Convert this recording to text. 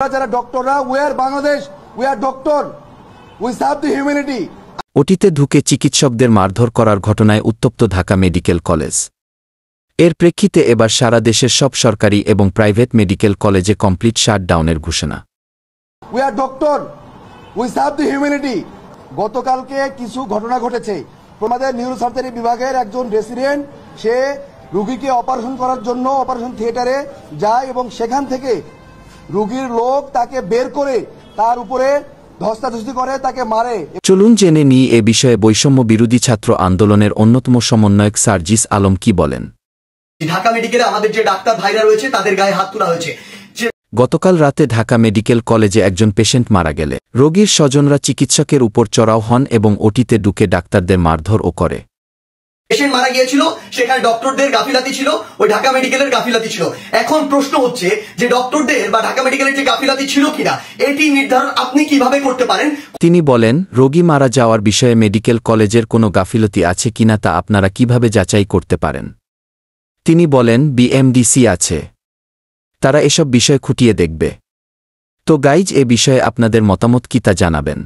যারা ডক্টররা we are Bangladesh, we are doctor, we serve the humanity. ওটিতে ঢুকে চিকিৎসকদের মারধর করার ঘটনায় উত্তপ্ত ঢাকা মেডিকেল কলেজ। এর প্রেক্ষিতে এবার সারা দেশের সব সরকারি এবং প্রাইভেট মেডিকেল কলেজে কমপ্লিট শাটডাউনের ঘোষণা। We are doctor, we serve the humanity. গতকালকে কিছু ঘটনা ঘটেছে। আমাদের নিউরোসার্জারি বিভাগের একজন রেসিডেন্ট সে রোগীকে অপারেশন করার জন্য অপারেশন থিয়েটারে যায় এবং সেখান থেকে রোগীর লোক তাকে বের করে তার উপরে ধস্তাধস্তি করে, তাকে মারে। চলুন জেনে নিই এ বিষয়ে বৈষম্য বিরোধী ছাত্র আন্দোলনের অন্যতম সমন্বয়ক সার্জিস আলম কি বলেন। ঢাকা মেডিকেলে আমাদের যে ডাক্তার ভাইরা রয়েছে তাদের গায়ে হাত তোলা হয়েছে। গতকাল রাতে ঢাকা মেডিকেল কলেজে একজন পেশেন্ট মারা গেলে রোগীর স্বজনরা চিকিৎসকের উপর চড়াও হন এবং ওটিতে ঢুকে ডাক্তারদের মারধর ও করে। পেশেন্ট মারা গিয়েছিল, সেখানে ডক্টরদের গাফিলাতি ছিল, ওই ঢাকা মেডিকেলের গাফিলাতি ছিল। এখন প্রশ্ন হচ্ছে যে ডক্টরদের বা ঢাকা মেডিকেলের যে গাফিলাতি ছিল কিনা এটি নির্ধারণ আপনি কিভাবে করতে পারেন। তিনি বলেন, রোগী মারা যাওয়ার বিষয়ে মেডিকেল কলেজের কোনো গাফিলতি আছে কিনা তা আপনারা কিভাবে যাচাই করতে পারেন। তিনি বলেন, বিএমডিসি আছে, তারা এসব বিষয় খুঁটিয়ে দেখবে। তো গাইজ, এ বিষয়ে আপনাদের মতামত কি তা জানাবেন।